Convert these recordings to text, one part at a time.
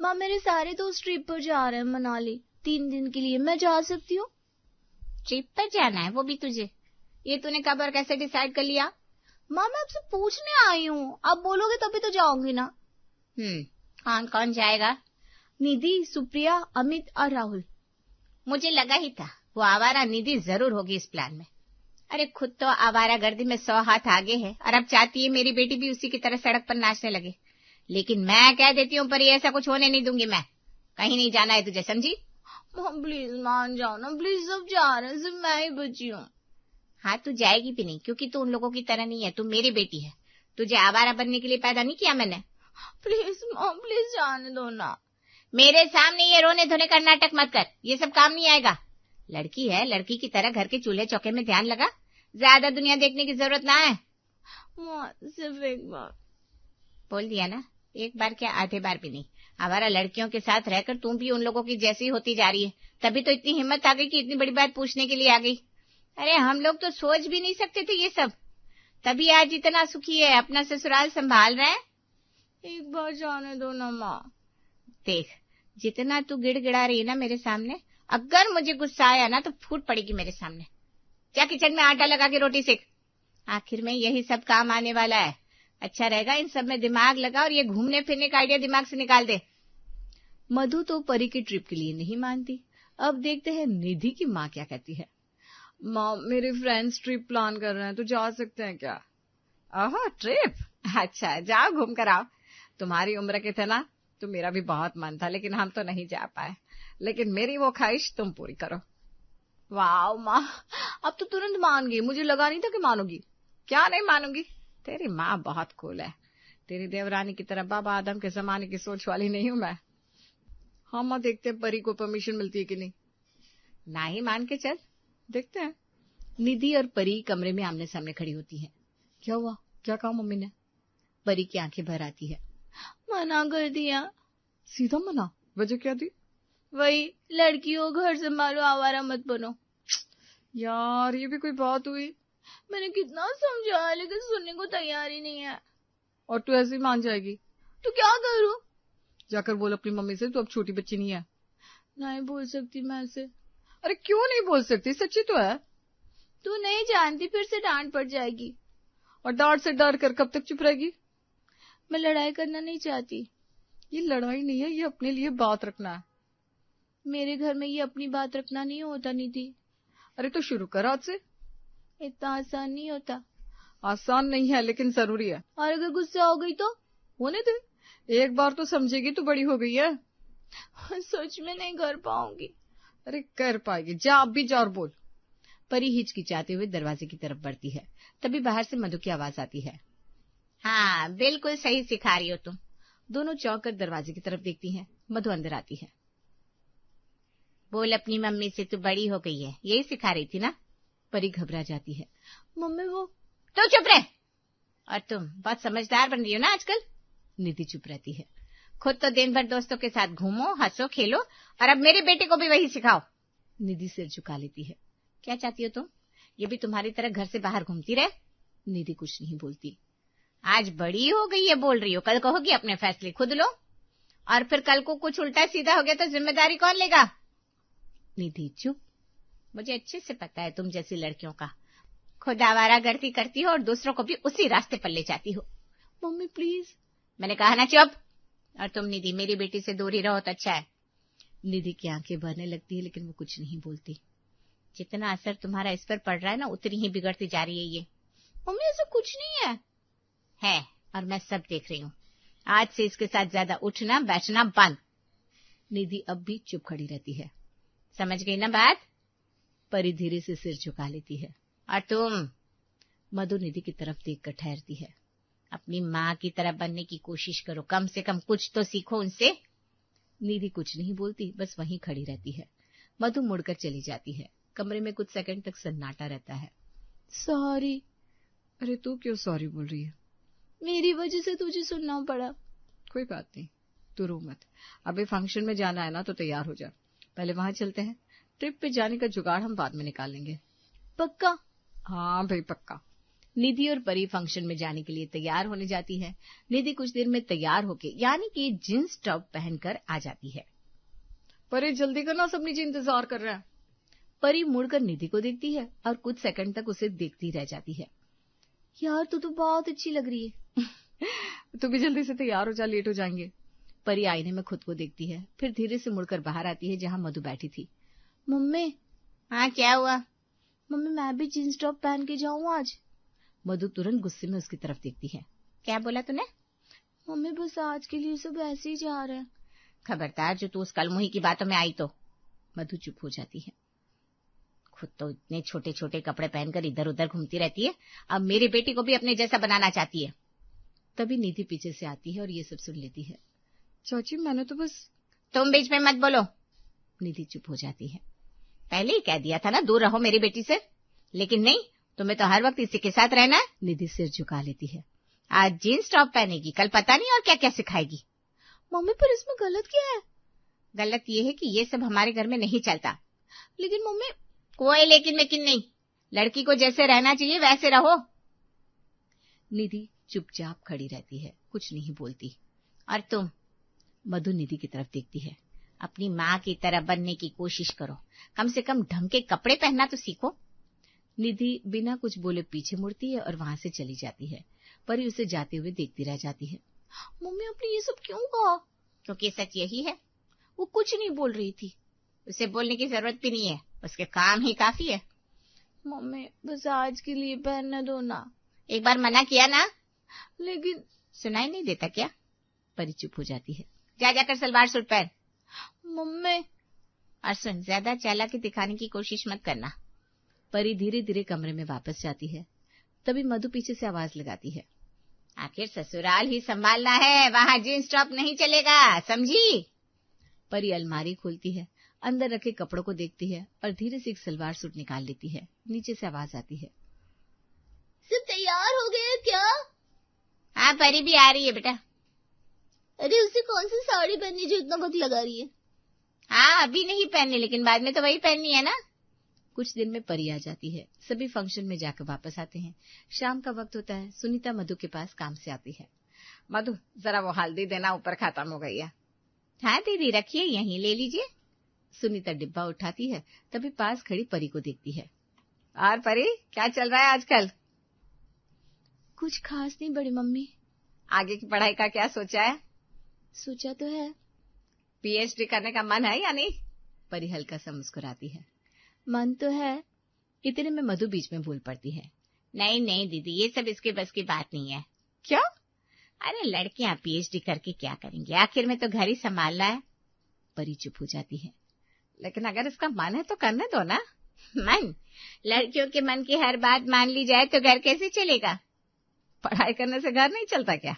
माँ मेरे सारे दोस्त ट्रिप पर जा रहे हैं मनाली 3 दिन के लिए, मैं जा सकती हूँ? ट्रिप पर जाना है वो भी तुझे? ये तूने कब और कैसे डिसाइड कर लिया? माँ मैं आपसे पूछने आई हूँ, आप बोलोगे तभी तो जाऊंगी ना। कौन कौन जाएगा? निधि, सुप्रिया, अमित और राहुल। मुझे लगा ही था वो आवारा निधि जरूर होगी इस प्लान में। अरे खुद तो आवारा गर्दी में 100 हाथ आगे है और अब चाहती है मेरी बेटी भी उसी की तरह सड़क पर नाचने लगे। लेकिन मैं कह देती हूँ पर ये ऐसा कुछ होने नहीं दूंगी। मैं कहीं नहीं जाना है तुझे, समझी? मॉम प्लीज मान जाओ ना प्लीज, सब जा रहे हैं, सिर्फ मैं ही बची हूँ। हाँ तू जाएगी भी नहीं क्योंकि तू उन लोगों की तरह नहीं है, तू मेरी बेटी है। तुझे आवारा बनने के लिए पैदा नहीं किया मैंने। प्लीज मॉम प्लीज जाने दो ना। मेरे सामने ये रोने धोने का नाटक मत कर, ये सब काम नहीं आएगा। लड़की है, लड़की की तरह घर के चूल्हे चौके में ध्यान लगा, ज्यादा दुनिया देखने की जरूरत ना है। सिर्फ एक बार। बोल दिया ना, एक बार क्या आधे बार भी नहीं। आवारा लड़कियों के साथ रहकर तुम भी उन लोगों की जैसी होती जा रही है, तभी तो इतनी हिम्मत आ गई कि इतनी बड़ी बात पूछने के लिए आ गई। अरे हम लोग तो सोच भी नहीं सकते थे ये सब, तभी आज इतना सुखी है, अपना ससुराल संभाल रहे हैं। एक बार जाने दो ना माँ। देख जितना तू गिड़गिड़ा रही है ना मेरे सामने, अगर मुझे गुस्सा आया ना तो फूट पड़ेगी मेरे सामने। जा किचन में आटा लगा के रोटी सेक, आखिर में यही सब काम आने वाला है। अच्छा रहेगा इन सब में दिमाग लगा और ये घूमने फिरने का आइडिया दिमाग से निकाल दे। मधु तो परी की ट्रिप के लिए नहीं मानती। अब देखते हैं निधि की माँ क्या कहती है। माँ मेरे फ्रेंड्स ट्रिप प्लान कर रहे हैं तो जा सकते हैं क्या? ओह ट्रिप, अच्छा जाओ घूम कर आओ। तुम्हारी उम्र के थे ना तो मेरा भी बहुत मन था, लेकिन हम तो नहीं जा पाए। लेकिन मेरी वो ख्वाहिश तुम पूरी करो। वाह माँ, अब तो तुरंत मान गई, मुझे लगा नहीं था कि मानोगी। क्या नहीं मानूंगी, तेरी माँ बहुत कूल है। तेरी देवरानी की तरह बाबा आदम के जमाने की सोच वाली नहीं हूं मैं। हाँ माँ देखते हैं परी को परमिशन मिलती है कि नहीं। ना ही मान के चल, देखते हैं। निधि और परी कमरे में आमने सामने खड़ी होती है। क्या हुआ, क्या कहा मम्मी ने? परी की आंखें भर आती है। मना कर दिया। सीधा मना? वजह क्या थी? वही लड़की हो, घर संभालो, आवारा मत बनो। यार ये भी कोई बात हुई? मैंने कितना समझाया लेकिन सुनने को तैयार ही नहीं है। और तू ऐसे ही मान जाएगी? तो क्या करूं? जाकर बोल अपनी मम्मी से तू अब छोटी बच्ची नहीं है। नहीं बोल सकती मैं ऐसे। अरे क्यों नहीं बोल सकती, सच्ची तो है। तू नहीं जानती, फिर से डांट पड़ जाएगी। और डांट से डर कर कब तक चुप रहेगी? मैं लड़ाई करना नहीं चाहती। ये लड़ाई नहीं है, ये अपने लिए बात रखना है। मेरे घर में ये अपनी बात रखना नहीं होता निधि। अरे तो शुरू कर आज से। इतना आसान नहीं होता। आसान नहीं है लेकिन जरूरी है। और अगर गुस्सा हो गई तो? होने दे, एक बार तो समझेगी, तो बड़ी हो गई है। सच में नहीं कर पाऊंगी। अरे कर पाएगी, जा अब भी जा और बोल। परी हिचकिचाते हुए दरवाजे की तरफ बढ़ती है, तभी बाहर से मधु की आवाज आती है। हाँ बिल्कुल सही सिखा रही हो तुम। दोनों चौंक कर दरवाजे की तरफ देखती हैं। मधु अंदर आती है। बोल अपनी मम्मी से तू बड़ी हो गई है, यही सिखा रही थी ना? परी घबरा जाती है। मम्मी वो। तो चुप रहे, और तुम बहुत समझदार बन रही हो ना आजकल। निधि चुप रहती है। खुद तो दिन भर दोस्तों के साथ घूमो, हंसो, खेलो, और अब मेरे बेटे को भी वही सिखाओ। निधि सिर झुका लेती है। क्या चाहती हो तुम? ये भी तुम्हारी तरह घर से बाहर घूमती रहे? निधि कुछ नहीं बोलती। आज बड़ी हो गई है बोल रही हो, कल कहोगी अपने फैसले खुद लो, और फिर कल को कुछ उल्टा सीधा हो गया तो जिम्मेदारी कौन लेगा? निधि चुप। मुझे अच्छे से पता है तुम जैसी लड़कियों का, खुद आवारागर्दी करती हो और दूसरों को भी उसी रास्ते पर ले जाती हो। Mummy please. मैंने कहा ना चुप। और तुम निधि मेरी बेटी से दूर ही रहो तो अच्छा है। निधि की आंखें भरने लगती है लेकिन वो कुछ नहीं बोलती। जितना असर तुम्हारा इस पर पड़ रहा है ना, उतनी ही बिगड़ती जा रही है ये। मम्मी ऐसा कुछ नहीं है, और मैं सब देख रही हूँ। आज से इसके साथ ज्यादा उठना बैठना बंद। निधि अब भी चुप खड़ी रहती है। समझ गई ना बात? परी धीरे से सिर झुका लेती है। और तुम? मधु निधि की तरफ देखकर ठहरती है। अपनी माँ की तरह बनने की कोशिश करो, कम से कम कुछ तो सीखो उनसे। निधि कुछ नहीं बोलती, बस वहीं खड़ी रहती है। मधु मुड़कर चली जाती है। कमरे में कुछ सेकंड तक सन्नाटा रहता है। सॉरी। अरे तू क्यों सॉरी बोल रही है? मेरी वजह से तुझे सुनना पड़ा। कोई बात नहीं, तू रो मत। अभी फंक्शन में जाना है ना तो तैयार हो जा, पहले वहां चलते हैं। ट्रिप पे जाने का जुगाड़ हम बाद में निकाल लेंगे। पक्का? हाँ भाई पक्का। निधि और परी फंक्शन में जाने के लिए तैयार होने जाती है। निधि कुछ देर में तैयार होके यानी कि जींस टॉप पहनकर आ जाती है। परी जल्दी करना, सब नीचे इंतजार कर रहे हैं। परी मुड़कर निधि को देखती है और कुछ सेकंड तक उसे देखती रह जाती है। यार तू तो बहुत अच्छी लग रही है। तू भी जल्दी से तैयार हो जा, लेट हो जाएंगे। परी आईने में खुद को देखती है, फिर धीरे से मुड़कर बाहर आती है जहां मधु बैठी थी। मम्मी। हाँ क्या हुआ? मम्मी मैं भी जींस टॉप पहन के जाऊं आज? मधु तुरंत गुस्से में उसकी तरफ देखती है। क्या बोला तूने? मम्मी बस आज के लिए सब ऐसे ही जा रहे हैं। खबरदार जो तू उस कलमुही की बातों में आई तो। मधु चुप हो जाती है। खुद तो इतने छोटे छोटे कपड़े पहनकर इधर उधर घूमती रहती है, अब मेरी बेटी को भी अपने जैसा बनाना चाहती है। तभी निधि पीछे से आती है और ये सब सुन लेती है। चाची मैंने तो बस। तुम बीच में मत बोलो। निधि चुप हो जाती है। पहले ही कह दिया था ना दूर रहो मेरी बेटी से, लेकिन नहीं, तुम्हें तो हर वक्त इसी के साथ रहना है। निधि सिर झुका लेती है। आज जींस टॉप पहनेगी, कल पता नहीं और क्या क्या सिखाएगी। मम्मी पर इसमें गलत क्या है? गलत ये है कि ये सब हमारे घर में नहीं चलता। लेकिन मम्मी। कोई लेकिन मेकिन नहीं, लड़की को जैसे रहना चाहिए वैसे रहो। निधि चुपचाप खड़ी रहती है, कुछ नहीं बोलती। और तुम? मधु निधि की तरफ देखती है। अपनी माँ की तरह बनने की कोशिश करो, कम से कम ढंग के कपड़े पहनना तो सीखो। निधि बिना कुछ बोले पीछे मुड़ती है और वहां से चली जाती है। परी उसे जाते हुए देखती रह जाती है। मम्मी आपने ये सब क्यों कहा? क्योंकि सच यही है। वो कुछ नहीं बोल रही थी। उसे बोलने की जरूरत भी नहीं है, उसके काम ही काफी है। मम्मी बस आज के लिए पहनने दो ना। एक बार मना किया ना। लेकिन सुनाई नहीं देता क्या? परी चुप हो जाती है। जा जाकर सलवार सूट पहन। मम्मी। और सुन, ज्यादा चालाकी दिखाने की कोशिश मत करना। परी धीरे धीरे कमरे में वापस जाती है। तभी मधु पीछे से आवाज लगाती है। आखिर ससुराल ही संभालना है, वहाँ जींस टॉप नहीं चलेगा, समझी? परी अलमारी खोलती है, अंदर रखे कपड़ों को देखती है और धीरे से एक सलवार सूट निकाल लेती है। नीचे से आवाज आती है। सब तैयार हो गए क्या? हाँ परी भी आ रही है बेटा। अरे उसे कौन सी साड़ी पहननी जो इतना वक्त लगा रही है? हाँ अभी नहीं पहननी, लेकिन बाद में तो वही पहननी है ना। कुछ दिन में परी आ जाती है। सभी फंक्शन में जाकर वापस आते हैं। शाम का वक्त होता है। सुनीता मधु के पास काम से आती है। मधु जरा वो हल्दी देना, ऊपर खत्म हो गई है। हाँ दीदी रखिए, यहीं ले लीजिए। सुनीता डिब्बा उठाती है, तभी पास खड़ी परी को देखती है। और परी क्या चल रहा है आजकल? कुछ खास नहीं बड़ी मम्मी। आगे की पढ़ाई का क्या सोचा है? सोचा तो है। पीएचडी करने का मन है या नहीं? परी हल्का सा मुस्कुराती है। मन तो है। इतने में मधु बीच में बोल पड़ती है। नहीं नहीं दीदी, ये सब इसके बस की बात नहीं है। क्यों? अरे लड़कियां पीएचडी करके क्या करेंगी, आखिर में तो घर ही संभालना है। परी चुप हो जाती है। लेकिन अगर इसका मन है तो करने दो ना। मन? लड़कियों के मन की हर बात मान ली जाए तो घर कैसे चलेगा? पढ़ाई करने से घर नहीं चलता क्या?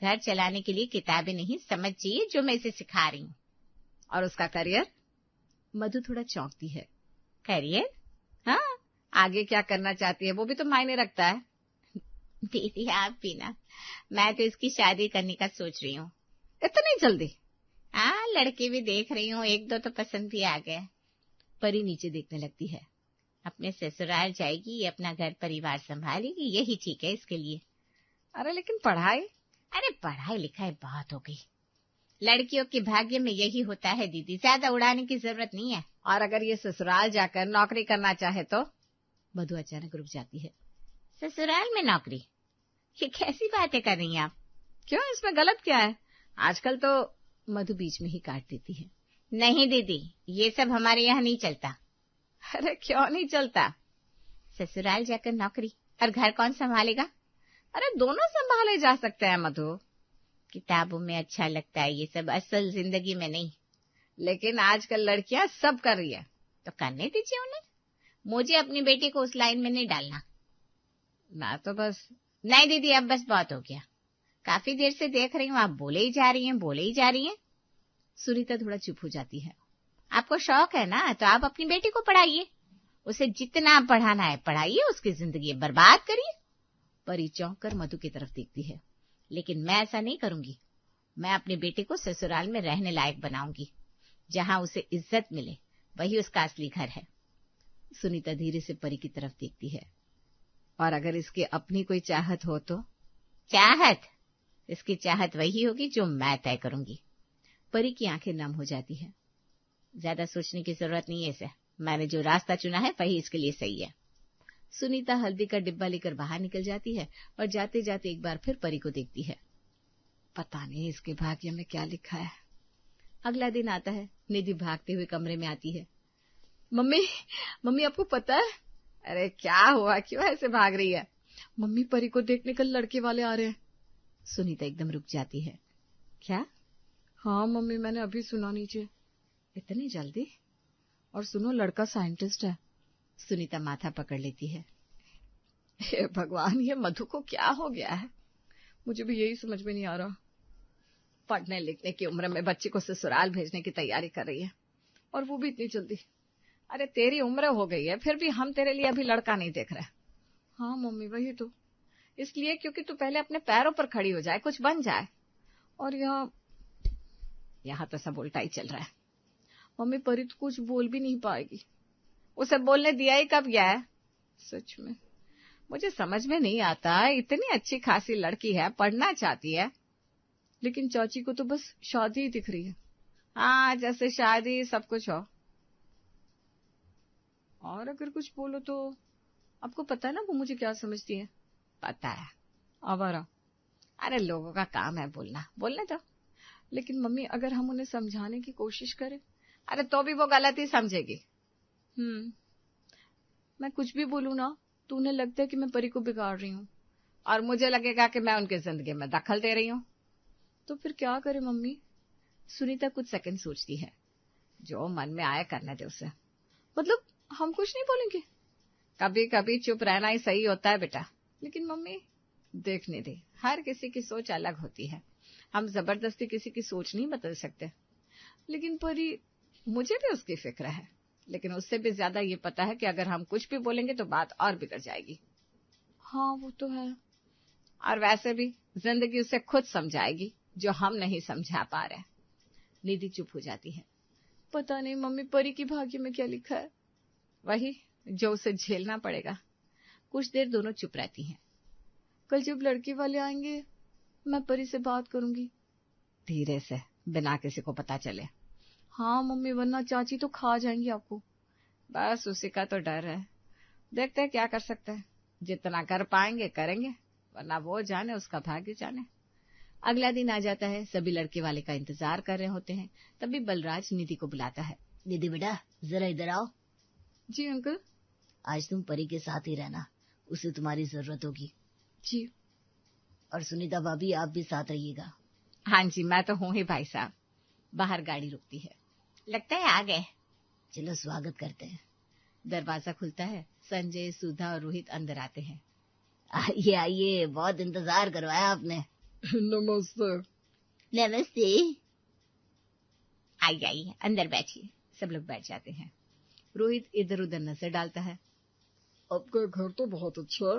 घर चलाने के लिए किताबें नहीं, समझ चाहिए जो मैं इसे सिखा रही हूँ। और उसका करियर? मधु थोड़ा चौंकती है। करियर? हाँ, आगे क्या करना चाहती है वो भी तो मायने रखता है। दीदी आप भी ना, मैं तो इसकी शादी करने का सोच रही हूँ। इतनी जल्दी? हाँ, लड़के भी देख रही हूँ, एक दो तो पसंद भी आ गए। परी नीचे देखने लगती है। अपने ससुराल जाएगी, अपना घर परिवार संभालेगी, यही ठीक है इसके लिए। अरे लेकिन पढ़ाई? अरे पढ़ाई लिखाई बहुत हो गई। लड़कियों के भाग्य में यही होता है दीदी, ज्यादा उड़ाने की जरूरत नहीं है। और अगर ये ससुराल जाकर नौकरी करना चाहे तो? मधु अचानक रुक जाती है। ससुराल में नौकरी? ये कैसी बातें कर रही हैं आप? क्यों, इसमें गलत क्या है? आजकल तो। मधु बीच में ही काट देती है। नहीं दीदी, ये सब हमारे यहाँ नहीं चलता। अरे क्यों नहीं चलता? ससुराल जाकर नौकरी, और घर कौन संभालेगा? अरे दोनों संभाले जा सकते हैं मधु। किताबों में अच्छा लगता है ये सब, असल जिंदगी में नहीं। लेकिन आजकल लड़कियां सब कर रही है। तो करने दीजिए उन्हें, मुझे अपनी बेटी को उस लाइन में नहीं डालना। ना तो बस। नहीं दीदी, अब बस बहुत हो गया। काफी देर से देख रही हूँ आप बोले ही जा रही हैं, बोले ही जा रही हैं। सुनीता थोड़ा चुप हो जाती है। आपको शौक है ना, तो आप अपनी बेटी को पढ़ाइए, उसे जितना पढ़ाना है पढ़ाइए, उसकी जिंदगी बर्बाद करिए। परी चौंक कर मधु की तरफ देखती है। लेकिन मैं ऐसा नहीं करूंगी। मैं अपनी बेटी को ससुराल में रहने लायक बनाऊंगी, जहां उसे इज्जत मिले, वही उसका असली घर है। सुनीता धीरे से परी की तरफ देखती है। और अगर इसकी अपनी कोई चाहत हो तो? चाहत? इसकी चाहत वही होगी जो मैं तय करूंगी। परी की आंखें नम हो जाती है। ज्यादा सोचने की जरूरत नहीं है इसे, मैंने जो रास्ता चुना है वही इसके लिए सही है। सुनीता हल्दी का डिब्बा लेकर बाहर निकल जाती है और जाते जाते एक बार फिर परी को देखती है। पता नहीं इसके भाग्य में क्या लिखा है। अगला दिन आता है। निधि भागते हुए कमरे में आती है। मम्मी आपको पता है? अरे क्या हुआ, क्यों ऐसे भाग रही है? मम्मी परी को देखने कल लड़के वाले आ रहे हैं। सुनीता एकदम रुक जाती है। क्या? हाँ मम्मी, मैंने अभी सुना नीचे। इतनी जल्दी? और सुनो, लड़का साइंटिस्ट है। सुनीता माथा पकड़ लेती है। हे भगवान, ये मधु को क्या हो गया है? मुझे भी यही समझ में नहीं आ रहा। पढ़ने लिखने की उम्र में बच्चे को ससुराल भेजने की तैयारी कर रही है, और वो भी इतनी जल्दी। अरे तेरी उम्र हो गई है, फिर भी हम तेरे लिए अभी लड़का नहीं देख रहे। हाँ मम्मी, वही तो। इसलिए क्योंकि तू पहले अपने पैरों पर खड़ी हो जाए, कुछ बन जाए। और यहाँ तो सब उल्टा ही चल रहा है। मम्मी परी तो कुछ बोल भी नहीं पाएगी। उसे बोलने दिया ही कब गया है? सच में मुझे समझ में नहीं आता, इतनी अच्छी खासी लड़की है, पढ़ना चाहती है, लेकिन चाची को तो बस शादी ही दिख रही है। हाँ, जैसे शादी सब कुछ हो। और अगर कुछ बोलो तो? आपको पता है ना वो मुझे क्या समझती है? पता है, आवारा। अरे लोगों का काम है बोलना, बोलने दो। लेकिन मम्मी, अगर हम उन्हें समझाने की कोशिश करें? अरे तो भी वो गलत ही समझेगी। मैं कुछ भी बोलूं ना तो उन्हें लगता है कि मैं परी को बिगाड़ रही हूँ, और मुझे लगेगा कि मैं उनकी जिंदगी में दखल दे रही हूँ। तो फिर क्या करे मम्मी? सुनीता कुछ सेकंड सोचती है। जो मन में आया करने दे उसे। मतलब हम कुछ नहीं बोलेंगे? कभी कभी चुप रहना ही सही होता है बेटा। लेकिन मम्मी, देखने दे, हर किसी की सोच अलग होती है, हम जबरदस्ती किसी की सोच नहीं बदल सकते। लेकिन परी, मुझे भी उसकी फिक्र है, लेकिन उससे भी ज्यादा ये पता है कि अगर हम कुछ भी बोलेंगे तो बात और बिगड़ जाएगी। हाँ वो तो है। और वैसे भी जिंदगी उसे खुद समझाएगी, जो हम नहीं समझा पा रहे। निधि चुप हो जाती है। पता नहीं मम्मी, परी की भाग्य में क्या लिखा है? वही जो उसे झेलना पड़ेगा। कुछ देर दोनों चुप रहती हैं। कल जब लड़के वाले आएंगे मैं परी से बात करूंगी। धीरे से, बिना किसी को पता चले। हाँ मम्मी, वरना चाची तो खा जाएंगी आपको। बस उसी का तो डर है। देखते हैं क्या कर सकते हैं। जितना कर पाएंगे करेंगे, वरना वो जाने, उसका भाग्य जाने। अगला दिन आ जाता है। सभी लड़के वाले का इंतजार कर रहे होते हैं। तभी बलराज निधि को बुलाता है। निधि बेटा, जरा इधर आओ। जी अंकल। आज तुम परी के साथ ही रहना, उसे तुम्हारी जरूरत होगी। जी। और सुनीता भाभी, आप भी साथ रहिएगा। हाँ जी, मैं तो हूँ ही भाई साहब। बाहर गाड़ी रुकती है। लगता है आ गए। चलो स्वागत करते हैं। दरवाजा खुलता है। संजय, सुधा और रोहित अंदर आते हैं। आइए आइए, बहुत इंतजार करवाया आपने। नमस्ते। नमस्ते। आइए अंदर बैठिए। सब लोग बैठ जाते हैं। रोहित इधर उधर नजर डालता है। आपका घर तो बहुत अच्छा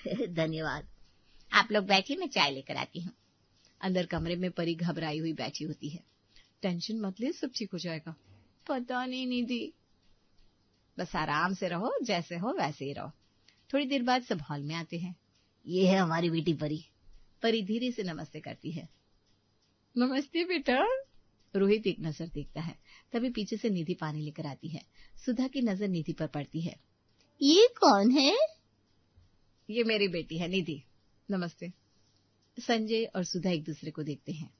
है। धन्यवाद। आप लोग बैठिए, मैं चाय लेकर आती हूँ। अंदर कमरे में परी घबराई हुई बैठी होती है। टेंशन मत ले, सब ठीक हो जाएगा। पता नहीं निधि, बस आराम से रहो, जैसे हो वैसे ही रहो। थोड़ी देर बाद सब हॉल में आते हैं। ये है हमारी बेटी परी। परी धीरे से नमस्ते करती है। नमस्ते बेटा। रोहित एक नजर देखता है। तभी पीछे से निधि पानी लेकर आती है। सुधा की नजर निधि पर पड़ती है। ये कौन है? ये मेरी बेटी है निधि। नमस्ते। संजय और सुधा एक दूसरे को देखते हैं।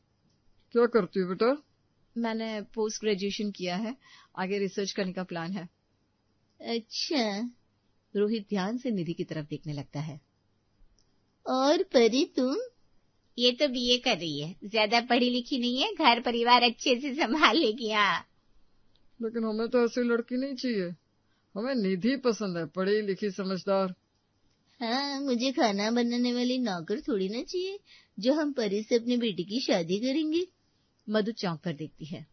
क्या करती हो बेटा? मैंने पोस्ट ग्रेजुएशन किया है, आगे रिसर्च करने का प्लान है। अच्छा। रोहित ध्यान से निधि की तरफ देखने लगता है। और परी तुम? ये तो बीए कर रही है, ज्यादा पढ़ी लिखी नहीं है, घर परिवार अच्छे से संभाल लेगी। हाँ, लेकिन हमें तो ऐसी लड़की नहीं चाहिए, हमें निधि पसंद है, पढ़ी लिखी समझदार। हाँ, मुझे खाना बनाने वाली नौकर थोड़ी ना चाहिए जो हम परी से अपनी बेटी की शादी करेंगे। मधु चौंक कर देखती है।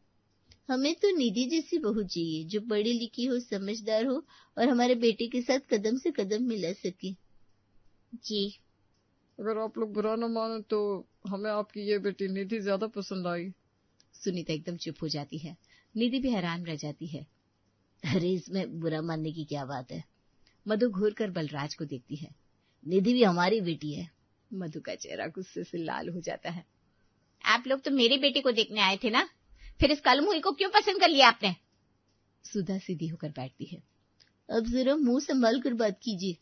हमें तो निधि जैसी बहू चाहिए जो पढ़ी लिखी हो, समझदार हो और हमारे बेटे के साथ कदम से कदम मिला सके। जी। अगर आप लोग बुरा न माने तो हमें आपकी ये बेटी निधि ज्यादा पसंद आई। सुनीता एकदम चुप हो जाती है। निधि भी हैरान रह जाती है। अरे इसमें बुरा मानने की क्या बात है? मधु घूर कर बलराज को देखती है। निधि भी हमारी बेटी है। मधु का चेहरा गुस्से से लाल हो जाता है। आप लोग तो मेरी बेटी को देखने आए थे ना, फिर इस कालमुही को क्यों पसंद कर लिया आपने? सुधा सीधी होकर बैठती है। अब जरा मुंह संभाल कर बात कीजिए।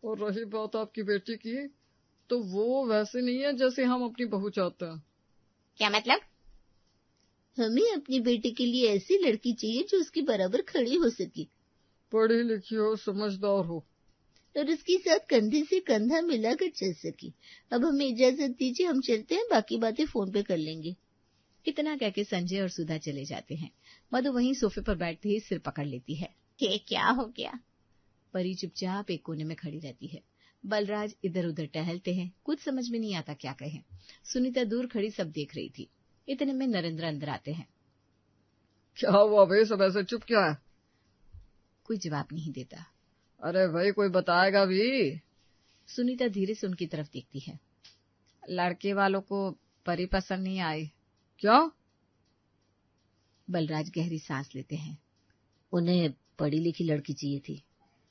और रही बात आपकी बेटी की, तो वो वैसे नहीं है जैसे हम अपनी बहू चाहते हैं। क्या मतलब? हमें अपनी बेटी के लिए ऐसी लड़की चाहिए जो उसके बराबर खड़ी हो सके, पढ़ी लिखी हो, समझदार हो, और उसके साथ कंधे से कंधा मिलाकर चल सके। अब हमें इजाजत दीजिए, हम चलते हैं, बाकी बातें फोन पे कर लेंगे। इतना कहके संजय और सुधा चले जाते हैं। मधु वहीं सोफे पर बैठते ही सिर पकड़ लेती है। ये क्या हो गया? परी चुपचाप एक कोने में खड़ी रहती है। बलराज इधर उधर टहलते हैं, कुछ समझ में नहीं आता क्या कहें। सुनीता दूर खड़ी सब देख रही थी। इतने में नरेंद्र अंदर आते हैं। क्या हुआ भाई, सब ऐसे चुप क्या है? कोई जवाब नहीं देता। अरे भाई कोई बताएगा भी। सुनीता धीरे से उनकी तरफ देखती है। लड़के वालों को परी पसंद नहीं आई। क्या? बलराज गहरी सांस लेते हैं। उन्हें पढ़ी लिखी लड़की चाहिए थी।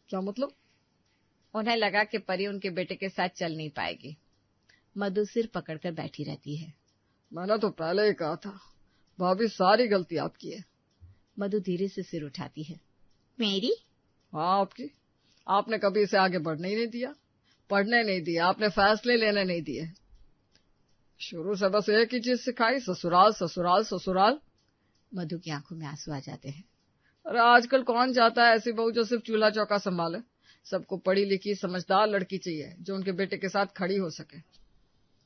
क्या मतलब? उन्हें लगा कि परी उनके बेटे के साथ चल नहीं पाएगी। मधु सिर पकड़कर बैठी रहती है। मैंने तो पहले ही कहा था, भाभी सारी गलती आपकी है। मधु धीरे से सिर उठाती है। मेरी? हाँ आपकी। आपने कभी इसे आगे बढ़ने ही नहीं दिया, पढ़ने नहीं दिया, आपने फैसले लेने नहीं दिए। शुरू से बस एक ही चीज सिखाई, ससुराल ससुराल ससुराल। मधु की आंखों में आंसू आ जाते हैं। अरे आजकल कौन चाहता है ऐसी बहू जो सिर्फ चूल्हा चौका संभाले? सबको पढ़ी लिखी समझदार लड़की चाहिए जो उनके बेटे के साथ खड़ी हो सके।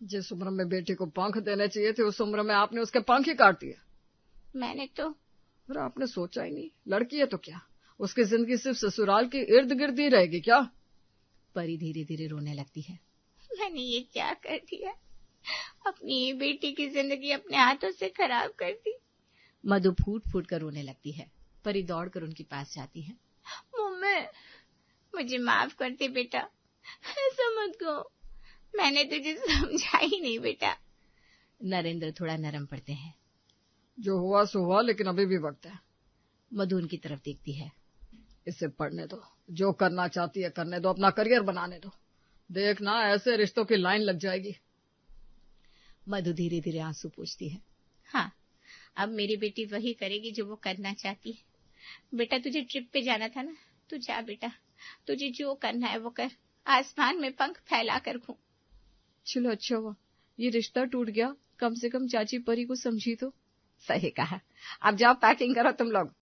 जिस उम्र में बेटी को पंख देने चाहिए थे, उस उम्र में आपने उसके पंख ही काट दिए। मैंने तो अरे आपने सोचा ही नहीं, लड़की है तो क्या, उसकी जिंदगी सिर्फ ससुराल के इर्द गिर्द ही रहेगी क्या? परी धीरे धीरे रोने लगती है। मैंने ये क्या कर दिया? अपनी बेटी की जिंदगी अपने हाथों से खराब कर दी। मधु फूट फूट कर रोने लगती है। परी दौड़कर उनके पास जाती है। मम्मी, मुझे माफ कर दे बेटा, ऐसा मत कहो, मैंने तुझे समझा ही नहीं बेटा। नरेंद्र थोड़ा नरम पड़ते हैं। जो हुआ सो हुआ, लेकिन अभी भी वक्त है। मधु उनकी तरफ देखती है। इसे पढ़ने दो, जो करना चाहती है करने दो, अपना करियर बनाने दो। देखना ऐसे रिश्तों की लाइन लग जाएगी। मधु धीरे धीरे आंसू पोंछती है। हाँ, अब मेरी बेटी वही करेगी जो वो करना चाहती है। बेटा तुझे ट्रिप पे जाना था ना, तू जा बेटा, तुझे जो करना है वो कर, आसमान में पंख फैला कर घूम। चलो अच्छा हुआ ये रिश्ता टूट गया, कम से कम चाची परी को समझी तो। सही कहा। अब जाओ पैकिंग करो तुम लोग।